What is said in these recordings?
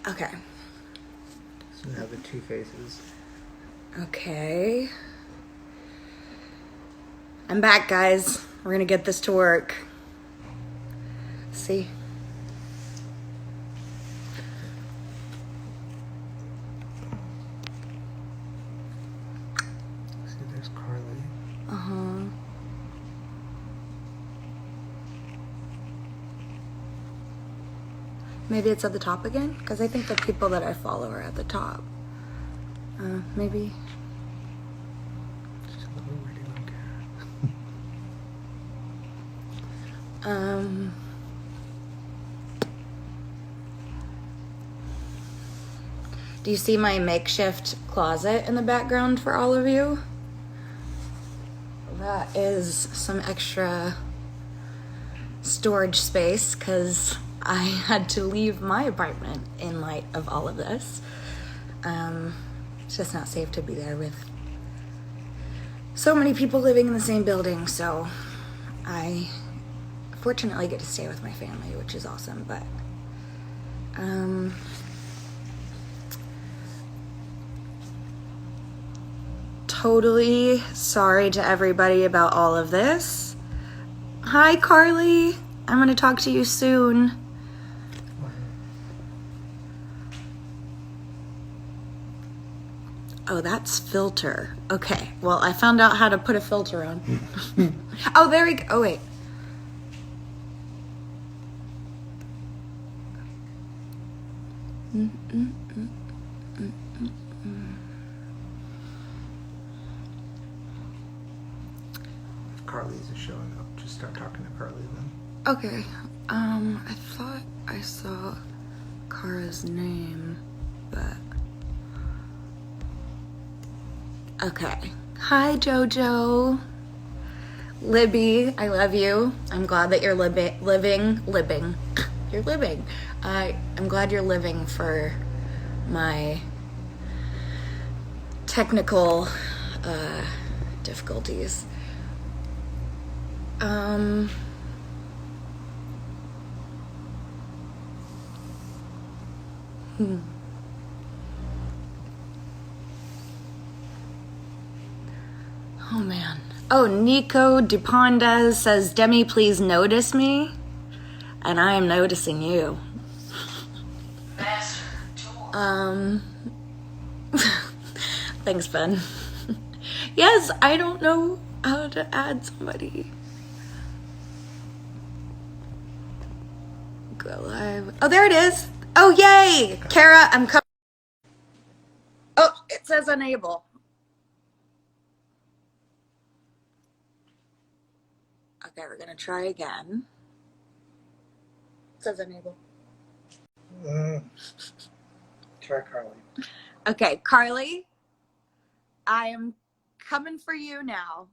Okay. So now the two faces. Okay. I'm back, guys. We're gonna get this to work. See? See, there's Karlie. Uh-huh. Maybe it's at the top again? Because I think the people that I follow are at the top. Maybe. She's a little weird, I don't care. Do you see my makeshift closet in the background for all of you? That is some extra storage space because I had to leave my apartment in light of all of this. It's just not safe to be there with so many people living in the same building, so I fortunately get to stay with my family, which is awesome, but totally sorry to everybody about all of this. Hi, Karlie. I'm going to talk to you soon. Oh, that's filter. Okay. Well, I found out how to put a filter on. Oh, there we go. Oh, wait. If Karlie's showing up, just start talking to Karlie then. Okay. I thought I saw Kara's name, but... Okay. Hi, Jojo. Libby, I love you. I'm glad that you're living. You're living. I'm glad you're living for my technical difficulties. Oh, man. Oh, Nico Dupondes says, Demi, please notice me. And I am noticing you. Thanks, Ben. Yes, I don't know how to add somebody. Go live. Oh, there it is. Oh, yay. Kara, I'm coming. Oh, it says unable. Okay, we're gonna try again. It says unable. Try Karlie. Okay, Karlie, I am coming for you now.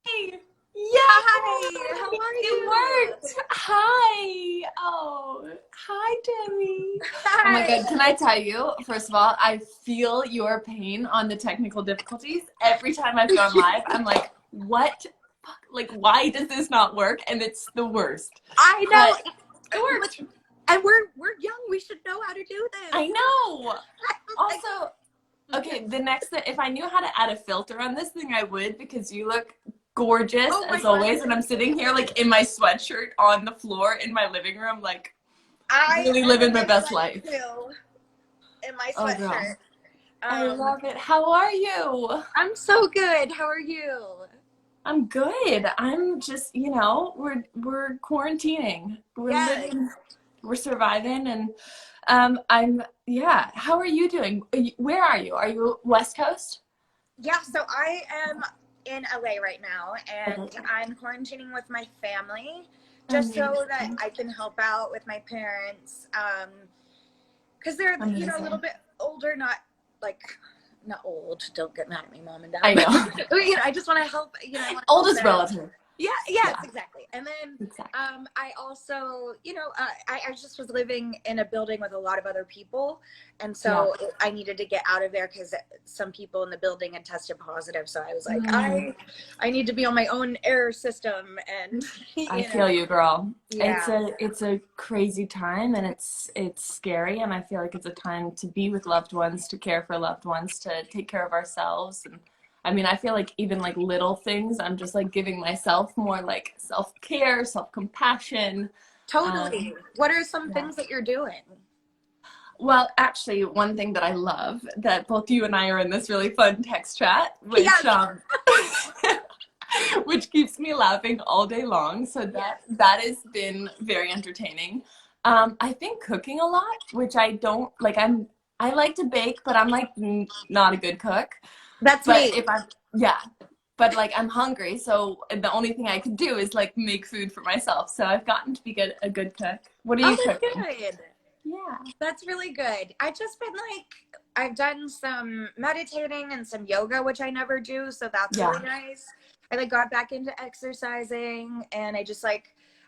Hey. Yeah. Hi, how are It you? worked. Hi. Oh, hi, Demi. Hi. Oh my God. Can I tell you, first of all, I feel your pain on the technical difficulties. Every time I've gone live, I'm like, what? Fuck? Like, why does this not work? And it's the worst. I know. But it worked. And we're young. We should know how to do this. I know. Also, okay, the next thing, if I knew how to add a filter on this thing, I would, because you look gorgeous as always, and I'm sitting here like in my sweatshirt on the floor in my living room, like really living my best life. In my Oh, sweatshirt. girl. I love it. How are you? I'm so good. How are you? I'm good. I'm just, we're quarantining. We're living, we're surviving, and how are you doing? Where are you? Are you West Coast? Yeah, so I am in LA right now, and I'm quarantining with my family just so that I can help out with my parents, because they're a little bit older, not old. Don't get mad at me, mom and dad. I know. I just want to help. Oldest relative. yes, exactly. And then Exactly. I also, I just was living in a building with a lot of other people, and Yeah. so I needed to get out of there because some people in the building had tested positive. So I was like, Mm. I need to be on my own air system, and I feel you, girl. Yeah. It's a crazy time, and it's scary, and I feel like it's a time to be with loved ones, to care for loved ones, to take care of ourselves. And I mean, I feel like even like little things, I'm just like giving myself more like self-care, self-compassion. Totally. What are some Yeah. things that you're doing? Well, actually, one thing that I love that both you and I are in this really fun text chat, which Yes. which keeps me laughing all day long. So that has been very entertaining. I think cooking a lot, which I don't like. I like to bake, but I'm like not a good cook. That's But me. if I'm yeah, but like I'm hungry, so the only thing I can do is like make food for myself. So I've gotten to be a good cook. What are Oh, you that's cooking? good. Yeah. That's really good. I just been I've done some meditating and some yoga, which I never do, so that's Yeah. really nice. I got back into exercising, and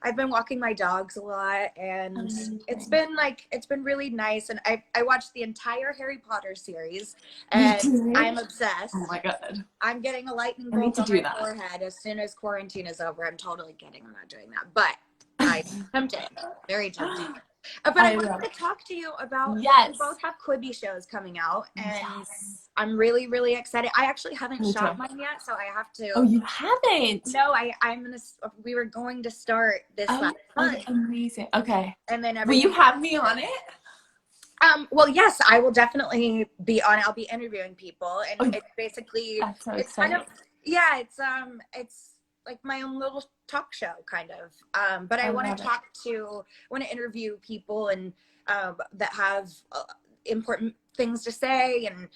I've been walking my dogs a lot, and Amazing. it's been really nice. And I watched the entire Harry Potter series, Me and too. I'm Oh obsessed. my God. I'm getting a lightning I need bolt to on do my that. forehead as soon as quarantine is over. I'm totally kidding. I'm not doing that, but I'm tempted. Very tempted. But I I wanted love to it. talk to you about, we Yes. both have Quibi shows coming out, and Yes. I'm really, really excited. I actually haven't Me shot too. mine yet, so I have Oh, to. you haven't? No, I'm gonna. We were going to start this Oh, last month, amazing. Okay. and then Will you everything. have me on it? Well, yes, I will definitely be on. I'll be interviewing people, and Oh, it's basically, that's so it's kind of, exciting. yeah, it's like my own little talk show, kind of. But I I love it. want to interview people, and that have important things to say, and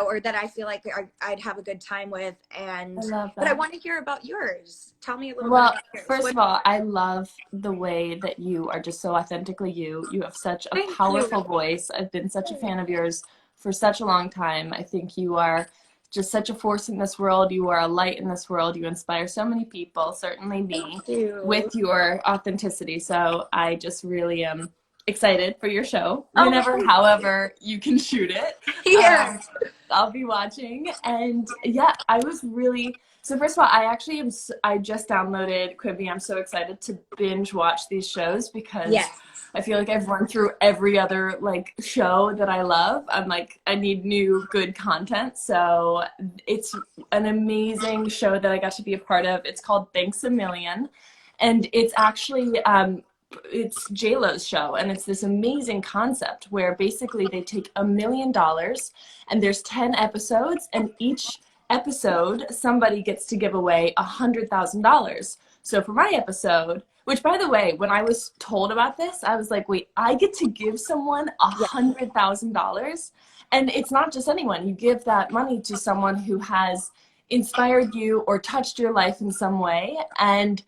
or that I feel like I'd have a good time with. I And love but I that. want to hear about yours. Tell me a little bit Well, about yours. first What? of all, I love the way that you are just so authentically you. You have such a Thank you. powerful voice. I've been such a fan of yours for such a long time. I think you are just such a force in this world. You are a light in this world. You inspire so many people, certainly me, Thank you. with your authenticity. So I just really am excited for your show. Oh, well, Whenever, thank however, you can shoot it. you. Yeah. I'll be watching. And yeah, I was really so first of all, I just downloaded Quibi. I'm so excited to binge watch these shows because Yes. I feel like I've run through every other like show that I love. I'm like I need new good content. So it's an amazing show that I got to be a part of. It's called Thanks a Million, and it's actually it's J-Lo's show, and it's this amazing concept where basically they take $1 million and there's 10 episodes, and each episode somebody gets to give away $100,000. So for my episode, which by the way, when I was told about this, I was like, wait, I get to give someone Yeah. $100,000? And it's not just anyone. You give that money to someone who has inspired you or touched your life in some way. And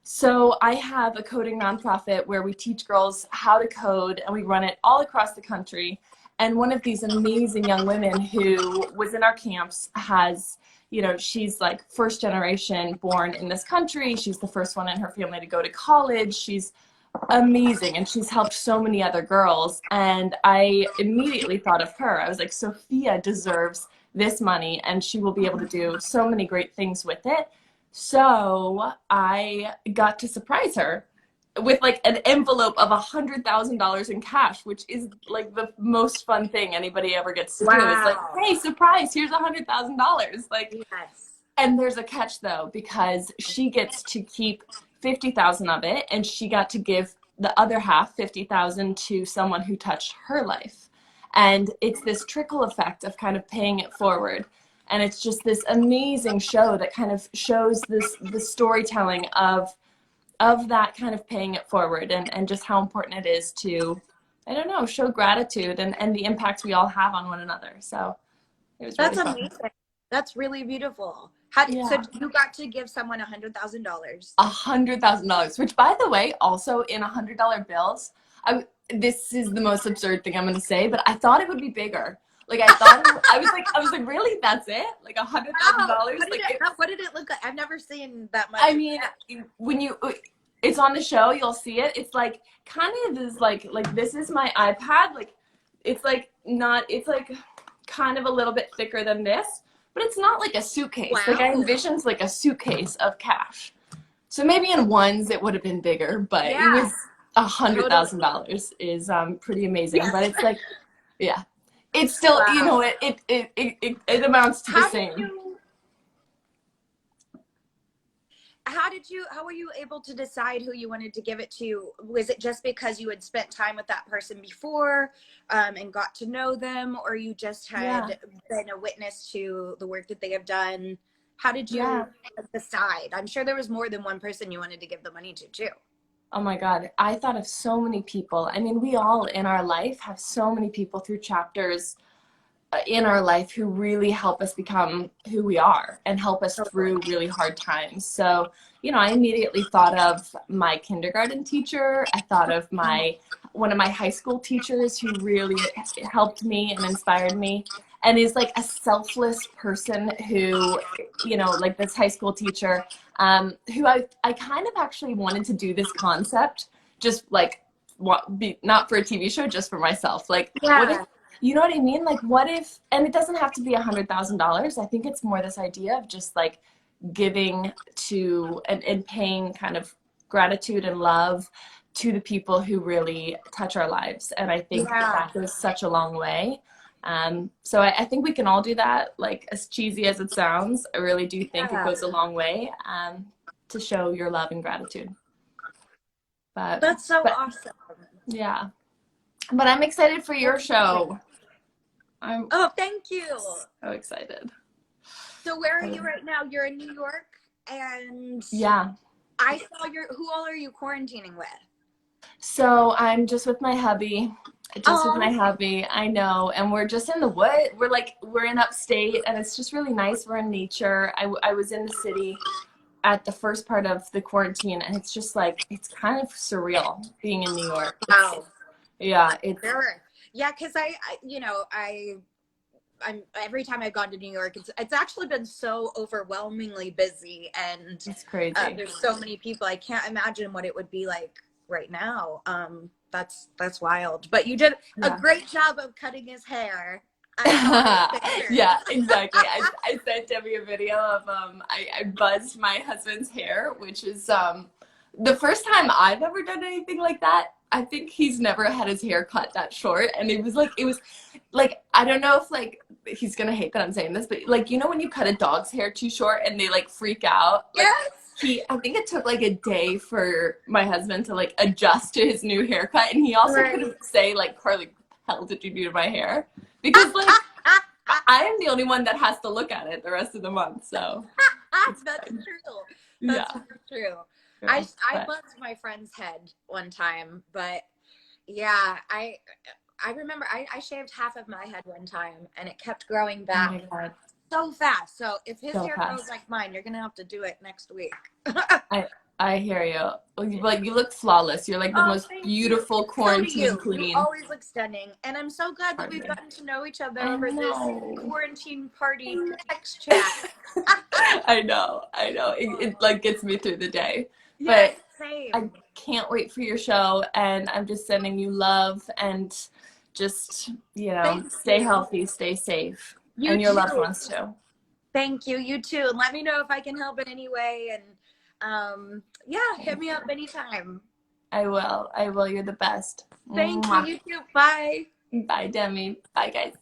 so I have a coding nonprofit where we teach girls how to code, and we run it all across the country. And one of these amazing young women who was in our camps has, she's like first generation born in this country. She's the first one in her family to go to college. She's amazing, and she's helped so many other girls. And I immediately thought of her. I was like, Sophia deserves this money, and she will be able to do so many great things with it. So I got to surprise her with like an envelope of $100,000 in cash, which is like the most fun thing anybody ever gets to do. It's like, Wow. hey, surprise, here's $100,000. Like, Yes. and there's a catch though, because she gets to keep 50,000 of it, and she got to give the other half, 50,000, to someone who touched her life. And it's this trickle effect of kind of paying it forward. And it's just this amazing show that kind of shows the storytelling of that kind of paying it forward, and just how important it is to, I don't know, show gratitude and the impact we all have on one another. So it was really That's fun. amazing. That's really beautiful. So Yeah. you got to give someone $100,000? $100,000, which by the way, also in $100 bills, this is the most absurd thing I'm going to say, but I thought it would be bigger. Like I thought, I was like, really? That's it? Like $100,000? What did Like what did it look like? I've never seen that much. I mean, when it's on the show, you'll see it. It's like kind of is like this is my iPad. Like it's like not. It's like kind of a little bit thicker than this, but it's not like a suitcase. Wow. Like I envisioned like a suitcase of cash. So maybe in ones it would have been bigger, but it was $100,000 is pretty amazing. Yes. But it's like, yeah, it's still you know it amounts to the same. How were you able to decide who you wanted to give it to? Was it just because you had spent time with that person before and got to know them, or you just had been a witness to the work that they have done? How did you decide? I'm sure there was more than one person you wanted to give the money to too. Oh my God, I thought of so many people. I mean, we all in our life have so many people through chapters in our life who really help us become who we are and help us through really hard times. So, you know, I immediately thought of my kindergarten teacher. I thought of one of my high school teachers who really helped me and inspired me and is like a selfless person who, you know, like this high school teacher who I kind of actually wanted to do this concept just like not for a TV show, just for myself. Like, what if, you know what I mean? Like, what if, and it doesn't have to be $100,000. I think it's more this idea of just like giving to and paying kind of gratitude and love to the people who really touch our lives. And I think that goes such a long way. So I think we can all do that. Like, as cheesy as it sounds, I really do think it goes a long way to show your love and gratitude. But that's awesome. Yeah. But I'm excited for your show. Oh, thank you. So excited. So where are you right now? You're in New York, and I saw who all are you quarantining with? So I'm just with my hubby. I know. And we're just in the wood. We're in upstate, and it's just really nice. We're in nature. I was in the city at the first part of the quarantine, and it's just like, it's kind of surreal being in New York. Yeah, it's because I'm every time I've gone to New York, it's actually been so overwhelmingly busy, and it's crazy. There's so many people. I can't imagine what it would be like right now. That's wild. But you did a great job of cutting his hair. Yeah, exactly. I sent Demi a video of I buzzed my husband's hair, which is the first time I've ever done anything like that. I think he's never had his hair cut that short, and it was like I don't know if like he's gonna hate that I'm saying this, but like, you know when you cut a dog's hair too short and they like freak out? Like, I think it took like a day for my husband to like adjust to his new haircut, and he also couldn't say like, Karlie, what the hell did you do to my hair? Because like I am the only one that has to look at it the rest of the month. So that's true. That's true. I buzzed my friend's head one time, but I remember I shaved half of my head one time, and it kept growing back so fast. So if his hair grows like mine, you're gonna have to do it next week. I hear you. Like, you look flawless. You're like the most beautiful quarantine queen. You always look stunning, and I'm so glad that we've gotten to know each other over this quarantine party text chat. I know. It like gets me through the day. Yes, but same. I can't wait for your show, and I'm just sending you love, and just, you know, stay healthy, stay safe, and your loved ones too. Thank you. You too. And let me know if I can help in any way. And hit me up anytime. I will. You're the best. Thank you. You too. Bye. Bye, Demi. Bye, guys.